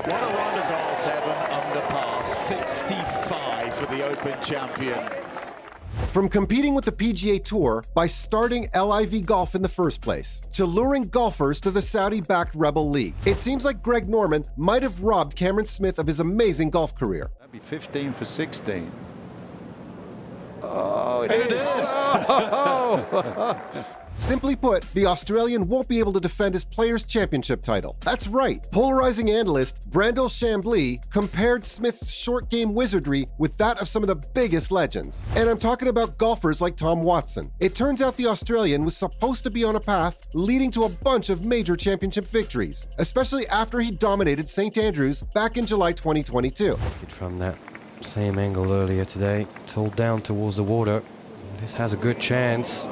What a round of golf, 7 under par, 65 for the Open champion. From competing with the PGA Tour by starting LIV Golf in the first place, to luring golfers to the Saudi-backed Rebel League, it seems like Greg Norman might have robbed Cameron Smith of his amazing golf career. That'd be 15 for 16. Oh, it It is. is. Oh. Simply put, the Australian won't be able to defend his Players' Championship title. That's right. Polarizing analyst Brandel Chambly compared Smith's short game wizardry with that of some of the biggest legends. And I'm talking about golfers like Tom Watson. It turns out the Australian was supposed to be on a path leading to a bunch of major championship victories, especially after he dominated St. Andrews back in July 2022. From that same angle earlier today, pulled down towards the water. This has a good chance.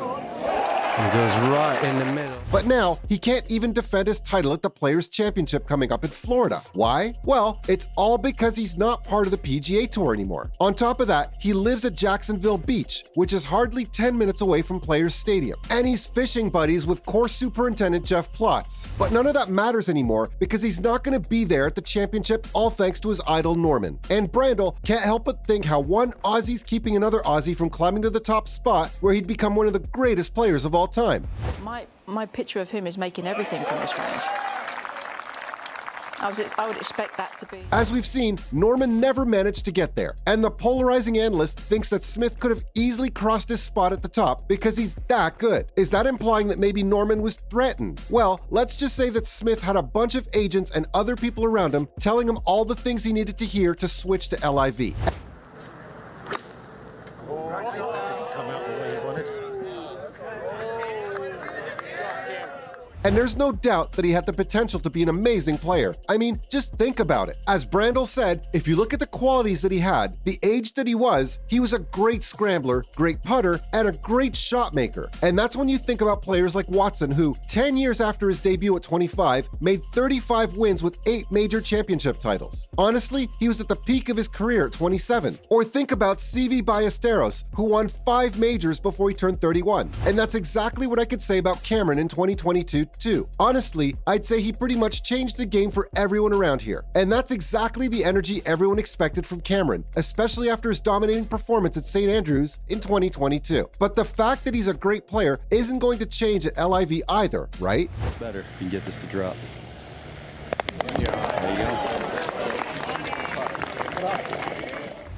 And it goes right in the middle. But now, he can't even defend his title at the Players' Championship coming up in Florida. Why? Well, it's all because he's not part of the PGA Tour anymore. On top of that, he lives at Jacksonville Beach, which is hardly 10 minutes away from Players Stadium. And he's fishing buddies with course superintendent Jeff Plotz. But none of that matters anymore because he's not going to be there at the championship, all thanks to his idol Norman. And Brandel can't help but think how one Aussie's keeping another Aussie from climbing to the top spot where he'd become one of the greatest players of all time. My picture of him is making everything from this range. I would expect that to be. As we've seen, Norman never managed to get there, and the polarizing analyst thinks that Smith could have easily crossed his spot at the top because he's that good. Is that implying that maybe Norman was threatened? Well, let's just say that Smith had a bunch of agents and other people around him telling him all the things he needed to hear to switch to LIV. And there's no doubt that he had the potential to be an amazing player. I mean, just think about it. As Brandel said, if you look at the qualities that he had, the age that he was a great scrambler, great putter, and a great shot maker. And that's when you think about players like Watson, who 10 years after his debut at 25, made 35 wins with 8 major championship titles. Honestly, he was at the peak of his career at 27. Or think about CV Ballesteros, who won 5 majors before he turned 31. And that's exactly what I could say about Cameron in 2022 too. Honestly, I'd say he pretty much changed the game for everyone around here. And that's exactly the energy everyone expected from Cameron, especially after his dominating performance at St. Andrews in 2022. But the fact that he's a great player isn't going to change at LIV either, right? Better if you can get this to drop. There you go.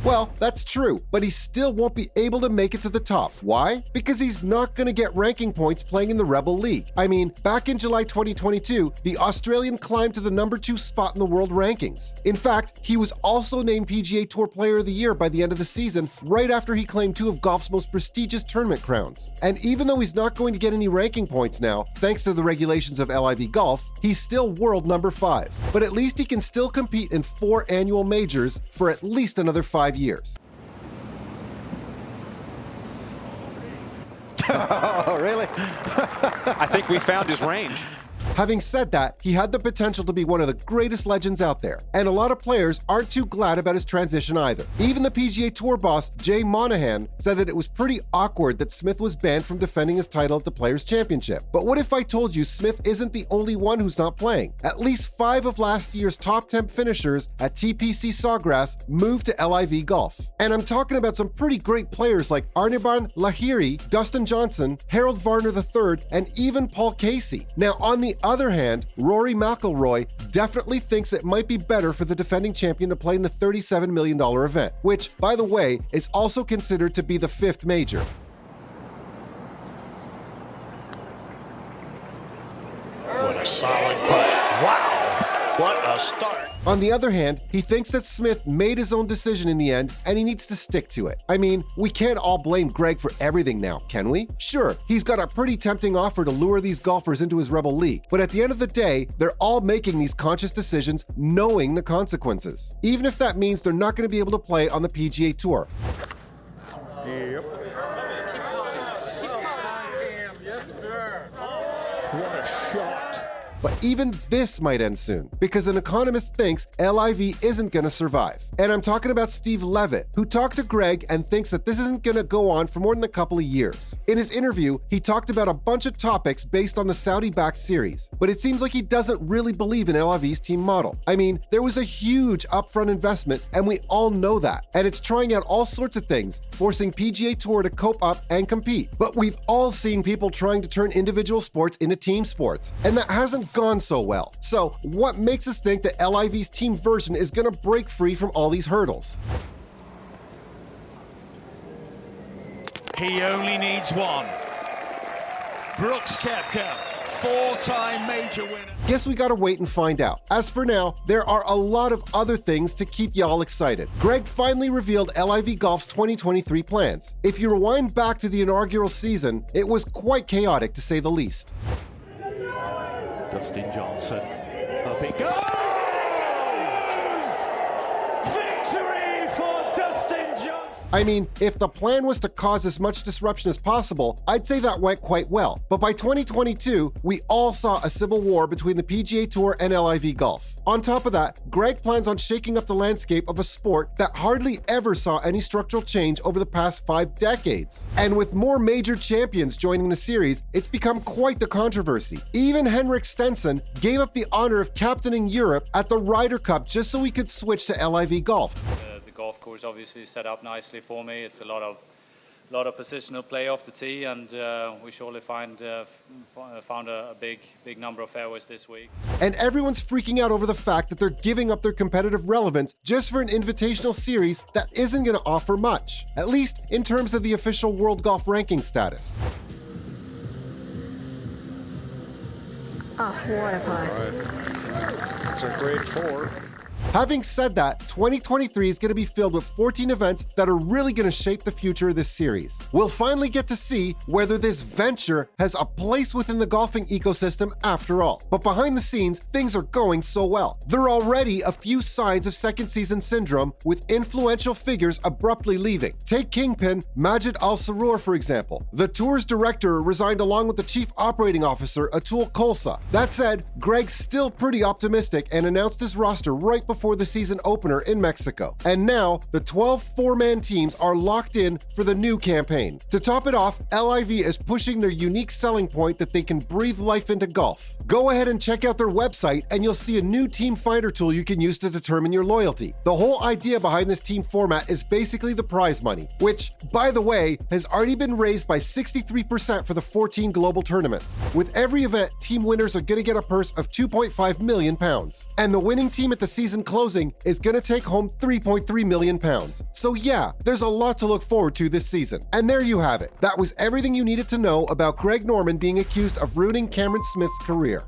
Well, that's true, but he still won't be able to make it to the top. Why? Because he's not going to get ranking points playing in the Rebel League. I mean, back in July 2022, the Australian climbed to the number 2 spot in the world rankings. In fact, he was also named PGA Tour Player of the Year by the end of the season, right after he claimed 2 of golf's most prestigious tournament crowns. And even though he's not going to get any ranking points now, thanks to the regulations of LIV Golf, he's still world number 5. But at least he can still compete in 4 annual majors for at least another 5 years. Oh, really? I think we found his range. Having said that, he had the potential to be one of the greatest legends out there, and a lot of players aren't too glad about his transition either. Even the PGA Tour boss, Jay Monahan, said that it was pretty awkward that Smith was banned from defending his title at the Players' Championship. But what if I told you Smith isn't the only one who's not playing? At least 5 of last year's top 10 finishers at TPC Sawgrass moved to LIV Golf. And I'm talking about some pretty great players like Anirban Lahiri, Dustin Johnson, Harold Varner III, and even Paul Casey. Now, on the other hand, Rory McIlroy definitely thinks it might be better for the defending champion to play in the $37 million event, which, by the way, is also considered to be the 5th major. What a solid putt. Wow. What a start. On the other hand, he thinks that Smith made his own decision in the end, and he needs to stick to it. I mean, we can't all blame Greg for everything now, can we? Sure, he's got a pretty tempting offer to lure these golfers into his Rebel League, but at the end of the day, they're all making these conscious decisions knowing the consequences, even if that means they're not going to be able to play on the PGA Tour. Yep. What a shot. But even this might end soon, because an economist thinks LIV isn't going to survive. And I'm talking about Steve Levitt, who talked to Greg and thinks that this isn't going to go on for more than a couple of years. In his interview, he talked about a bunch of topics based on the Saudi-backed series, but it seems like he doesn't really believe in LIV's team model. I mean, there was a huge upfront investment, and we all know that. And it's trying out all sorts of things, forcing PGA Tour to cope up and compete. But we've all seen people trying to turn individual sports into team sports, and that hasn't gone so well. So what makes us think that LIV's team version is going to break free from all these hurdles? He only needs one. Brooks Koepka, four-time major winner. Guess we gotta wait and find out. As for now, there are a lot of other things to keep y'all excited. Greg finally revealed LIV Golf's 2023 plans. If you rewind back to the inaugural season, it was quite chaotic to say the least. Dustin Johnson, up it goes! Victory for Dustin Johnson! I mean, if the plan was to cause as much disruption as possible, I'd say that went quite well. But by 2022, we all saw a civil war between the PGA Tour and LIV Golf. On top of that, Greg plans on shaking up the landscape of a sport that hardly ever saw any structural change over the past 5 decades. And with more major champions joining the series, it's become quite the controversy. Even Henrik Stenson gave up the honor of captaining Europe at the Ryder Cup just so he could switch to LIV Golf. The golf course obviously set up nicely for me. It's a lot of positional play off the tee, and we surely found a big number of fairways this week. And everyone's freaking out over the fact that they're giving up their competitive relevance just for an invitational series that isn't going to offer much, at least in terms of the official World Golf Ranking status. Oh, what a putt. It's a grade 4. Having said that, 2023 is going to be filled with 14 events that are really going to shape the future of this series. We'll finally get to see whether this venture has a place within the golfing ecosystem after all. But behind the scenes, things are going so well. There are already a few signs of second season syndrome, with influential figures abruptly leaving. Take Kingpin Majid Al Sarrour, for example. The tour's director resigned along with the chief operating officer, Atul Kholsa. That said, Greg's still pretty optimistic and announced his roster right before the season opener in Mexico. And now, the 12 four-man teams are locked in for the new campaign. To top it off, LIV is pushing their unique selling point that they can breathe life into golf. Go ahead and check out their website and you'll see a new team finder tool you can use to determine your loyalty. The whole idea behind this team format is basically the prize money, which, by the way, has already been raised by 63% for the 14 global tournaments. With every event, team winners are going to get a purse of £2.5 million. And the winning team at the season closing is going to take home £3.3 million. So yeah, there's a lot to look forward to this season. And there you have it. That was everything you needed to know about Greg Norman being accused of ruining Cameron Smith's career.